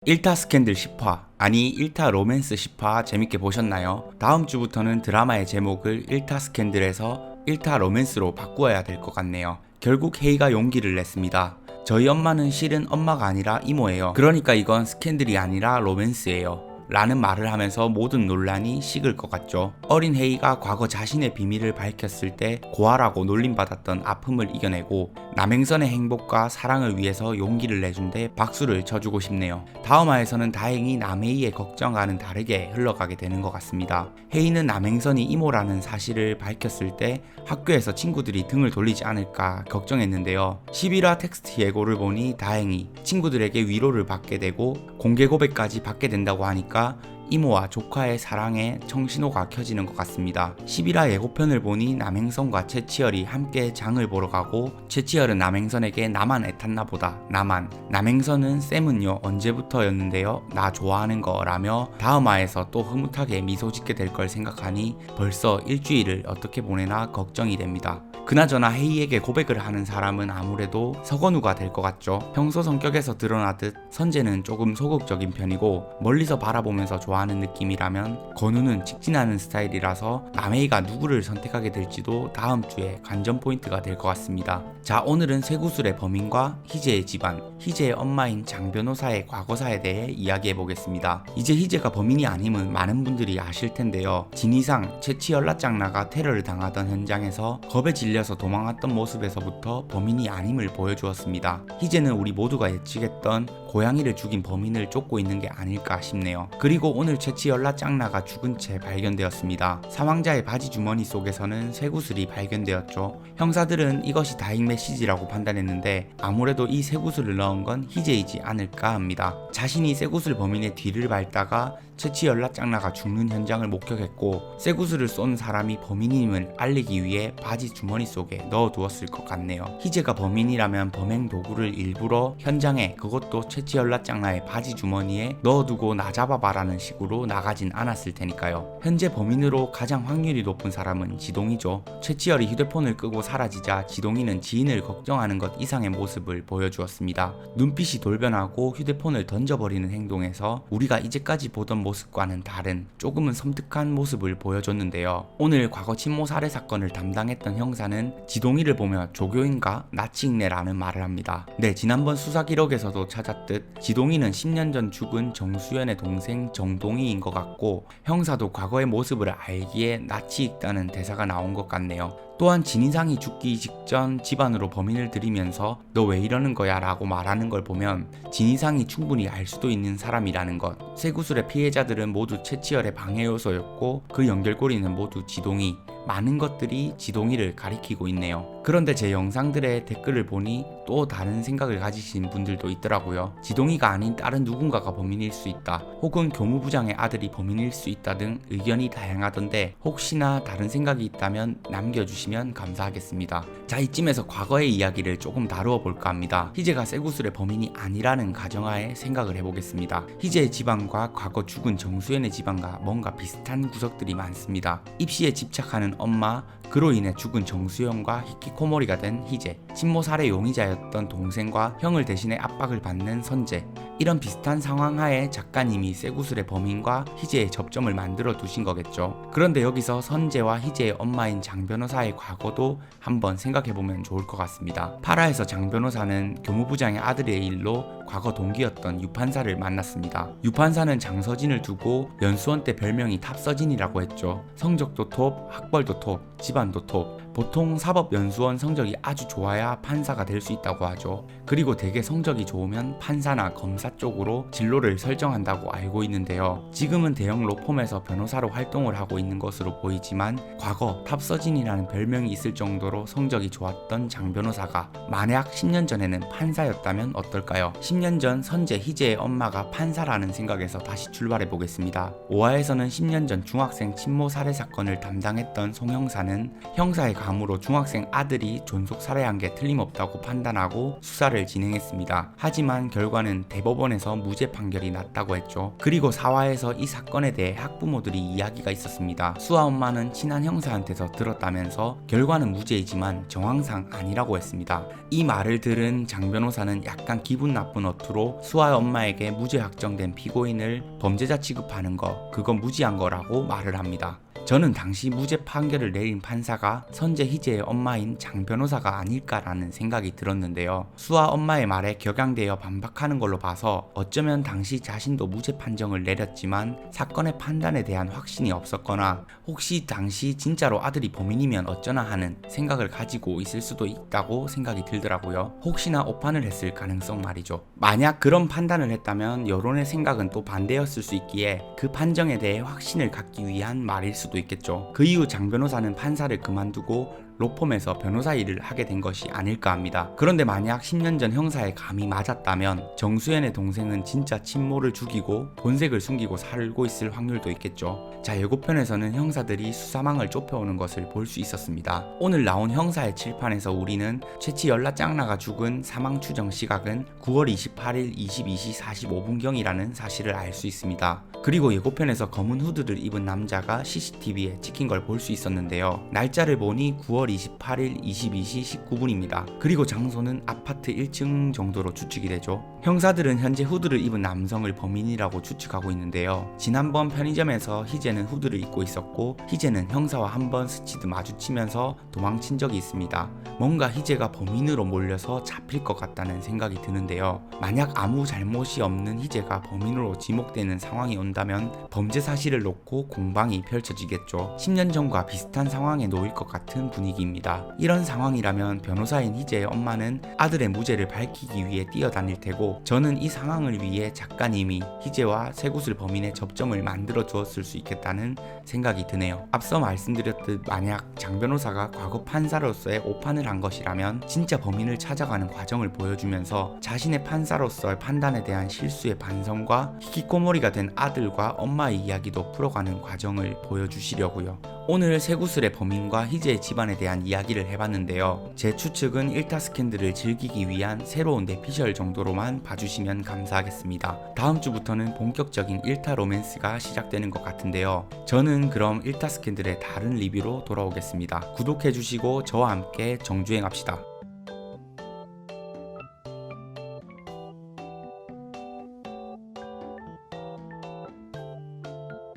1타 스캔들 10화, 아니 1타 로맨스 10화 재밌게 보셨나요? 다음 주부터는 드라마의 제목을 1타 스캔들에서 1타 로맨스로 바꾸어야 될 것 같네요. 결국 헤이가 용기를 냈습니다. 저희 엄마는 실은 엄마가 아니라 이모예요. 그러니까 이건 스캔들이 아니라 로맨스예요. 라는 말을 하면서 모든 논란이 식을 것 같죠. 어린 헤이가 과거 자신의 비밀을 밝혔을 때 고아라고 놀림받았던 아픔을 이겨내고 남행선의 행복과 사랑을 위해서 용기를 내준 데 박수를 쳐주고 싶네요. 다음 화에서는 다행히 남헤이의 걱정과는 다르게 흘러가게 되는 것 같습니다. 헤이는 남행선이 이모라는 사실을 밝혔을 때 학교에서 친구들이 등을 돌리지 않을까 걱정했는데요. 11화 텍스트 예고를 보니 다행히 친구들에게 위로를 받게 되고 공개 고백까지 받게 된다고 하니까 이모와 조카의 사랑에 청신호가 켜지는 것 같습니다. 11화 예고편을 보니 남행선과 최치열이 함께 장을 보러 가고 최치열은 남행선에게 나만 애탔나 보다. 남행선은 쌤은요 언제부터였는데요 나 좋아하는 거 라며 다음 화에서 또 흐뭇하게 미소 짓게 될 걸 생각하니 벌써 일주일을 어떻게 보내나 걱정이 됩니다. 그나저나 헤이에게 고백을 하는 사람은 아무래도 서건우가 될 것 같죠. 평소 성격에서 드러나듯 선재는 조금 소극적인 편이고 멀리서 바라보면서 좋아하는 느낌이라면 건우는 직진하는 스타일이라서 남헤이가 누구를 선택하게 될지도 다음 주에 관전 포인트가 될 것 같습니다. 자, 오늘은 쇠구슬의 범인과 희재의 집안, 희재의 엄마인 장 변호사의 과거사에 대해 이야기해 보겠습니다. 이제 희재가 범인이 아님은 많은 분들이 아실 텐데요. 진이상 최치열라짱나가 테러를 당하던 현장에서 겁에 질려서 도망왔던 모습에서부터 범인이 아님을 보여주었습니다. 희재는 우리 모두가 예측했던 고양이를 죽인 범인을 쫓고 있는 게 아닐까 싶네요. 그리고 오늘 최치열라짱나가 죽은 채 발견되었습니다. 사망자의 바지 주머니 속에서는 쇠구슬이 발견되었죠. 형사들은 이것이 다잉 메시지라고 판단했는데 아무래도 이 쇠구슬을 넣은 건 희재이지 않을까 합니다. 자신이 쇠구슬 범인의 뒤를 밟다가 최치열라짱나가 죽는 현장을 목격했고 쇠구슬을 쏜 사람이 범인임을 알리기 위해 바지 주머니 속에 넣어두었을 것 같네요. 희재가 범인이라면 범행 도구를 일부러 현장에, 그것도 최치열라짱나의 바지 주머니에 넣어두고 나 잡아봐라는 식으로 나가진 않았을 테니까요. 현재 범인으로 가장 확률이 높은 사람은 지동이죠. 최치열이 휴대폰을 끄고 사라지자 지동이는 지인을 걱정하는 것 이상의 모습을 보여주었습니다. 눈빛이 돌변하고 휴대폰을 던져버리는 행동에서 우리가 이제까지 보던 모습과는 다른 조금은 섬뜩한 모습을 보여줬는데요. 오늘 과거 친모 살해 사건을 담당했던 형사는 지동이를 보며 조교인가 나치익네라는 말을 합니다. 네, 지난번 수사 기록에서도 찾았듯 지동이는 10년 전 죽은 정수연의 동생 정동이인 것 같고 형사도 과거의 모습을 알기에 나치익다는 대사가 나온 것 같네요. 또한 진이상이 죽기 직전 집안으로 범인을 들이면서 너 왜 이러는 거야 라고 말하는 걸 보면 진이상이 충분히 알 수도 있는 사람이라는 것. 쇠구슬의 피해자들은 모두 최치열의 방해 요소였고 그 연결고리는 모두 지동이, 많은 것들이 지동이를 가리키고 있네요. 그런데 제 영상들의 댓글을 보니 또 다른 생각을 가지신 분들도 있더라고요. 지동이가 아닌 다른 누군가가 범인일 수 있다, 혹은 교무부장의 아들이 범인일 수 있다 등 의견이 다양하던데 혹시나 다른 생각이 있다면 남겨주시면 감사하겠습니다. 자, 이쯤에서 과거의 이야기를 조금 다루어 볼까 합니다. 희재가 쇠구슬의 범인이 아니라는 가정하에 생각을 해보겠습니다. 희재의 집안과 과거 죽은 정수연의 집안과 뭔가 비슷한 구석들이 많습니다. 입시에 집착하는 엄마, 그로 인해 죽은 정수연과 히키코모리가 된 희재, 친모 살해 용의자였던 동생과 형을 대신해 압박을 받는 선재. 이런 비슷한 상황 하에 작가님이 쇠구슬의 범인과 희재의 접점을 만들어 두신 거겠죠. 그런데 여기서 선재와 희재의 엄마인 장 변호사의 과거도 한번 생각해보면 좋을 것 같습니다. 8화에서 장 변호사는 교무부장의 아들의 일로 과거 동기였던 유판사를 만났습니다. 유판사는 장서진을 두고 연수원 때 별명이 탑서진이라고 했죠. 성적도 톱, 학벌도 톱, 집안도 톱. 보통 사법연수원 성적이 아주 좋아야 판사가 될 수 있다고 하죠. 그리고 대개 성적이 좋으면 판사나 검사 쪽으로 진로를 설정한다고 알고 있는데요. 지금은 대형 로펌에서 변호사로 활동을 하고 있는 것으로 보이지만 과거 탑서진이라는 별명이 있을 정도로 성적이 좋았던 장 변호사가 만약 10년 전에는 판사였다면 어떨까요? 10년 전 선재 희재의 엄마가 판사라는 생각에서 다시 출발해 보겠습니다. 5화에서는 10년 전 중학생 친모 살해 사건을 담당했던 송 형사는 형사의 감으로 중학생 아들 아들이 존속 살해한 게 틀림없다고 판단하고 수사를 진행했습니다. 하지만 결과는 대법원에서 무죄 판결이 났다고 했죠. 그리고 사화에서 이 사건에 대해 학부모들이 이야기가 있었습니다. 수아 엄마는 친한 형사한테서 들었다면서 결과는 무죄이지만 정황상 아니라고 했습니다. 이 말을 들은 장 변호사는 약간 기분 나쁜 어투로 수아 엄마에게 무죄 확정된 피고인을 범죄자 취급하는 거, 그건 무지한 거라고 말을 합니다. 저는 당시 무죄 판결을 내린 판사가 선재 희재의 엄마인 장 변호사가 아닐까라는 생각이 들었는데요. 수아 엄마의 말에 격양되어 반박하는 걸로 봐서 어쩌면 당시 자신도 무죄 판정을 내렸지만 사건의 판단에 대한 확신이 없었거나 혹시 당시 진짜로 아들이 범인이면 어쩌나 하는 생각을 가지고 있을 수도 있다고 생각이 들더라고요. 혹시나 오판을 했을 가능성 말이죠. 만약 그런 판단을 했다면 여론의 생각은 또 반대였을 수 있기에 그 판정에 대해 확신을 갖기 위한 말일 수도 있겠죠. 그 이후 장 변호사는 판사를 그만두고 로펌에서 변호사 일을 하게 된 것이 아닐까 합니다. 그런데 만약 10년 전 형사의 감이 맞았다면 정수연의 동생은 진짜 친모를 죽이고 본색을 숨기고 살고 있을 확률도 있겠죠. 자, 예고편에서는 형사들이 수사망을 쫓겨오는 것을 볼 수 있었습니다. 오늘 나온 형사의 칠판에서 우리는 최치 연라 짱나가 죽은 사망 추정 시각은 9월 28일 22시 45분경이라는 사실을 알 수 있습니다. 그리고 예고편에서 검은 후드를 입은 남자가 CCTV에 찍힌 걸 볼 수 있었는데요. 날짜를 보니 9월 28일 22시 19분입니다. 그리고 장소는 아파트 1층 정도로 추측이 되죠. 형사들은 현재 후드를 입은 남성을 범인이라고 추측하고 있는데요. 지난번 편의점에서 희재는 후드를 입고 있었고 희재는 형사와 한번 스치듯 마주치면서 도망친 적이 있습니다. 뭔가 희재가 범인으로 몰려서 잡힐 것 같다는 생각이 드는데요. 만약 아무 잘못이 없는 희재가 범인으로 지목되는 상황이 온다면 범죄 사실을 놓고 공방이 펼쳐지겠죠. 10년 전과 비슷한 상황에 놓일 것 같은 분위기입니다. 이런 상황이라면 변호사인 희재의 엄마는 아들의 무죄를 밝히기 위해 뛰어다닐 테고 저는 이 상황을 위해 작가님이 희재와 쇠구슬 범인의 접점을 만들어 주었을 수 있겠다는 생각이 드네요. 앞서 말씀드렸듯 만약 장 변호사가 과거 판사로서의 오판을 한 것이라면 진짜 범인을 찾아가는 과정을 보여주면서 자신의 판사로서의 판단에 대한 실수의 반성과 히키코모리가 된 아들과 엄마의 이야기도 풀어가는 과정을 보여주시려고요. 오늘 쇠구슬의 범인과 희재의 집안에 대한 이야기를 해봤는데요. 제 추측은 일타 스캔들을 즐기기 위한 새로운 내피셜 정도로만 봐주시면 감사하겠습니다. 다음 주부터는 본격적인 일타 로맨스가 시작되는 것 같은데요. 저는 그럼 일타 스캔들의 다른 리뷰로 돌아오겠습니다. 구독해주시고 저와 함께 정주행합시다.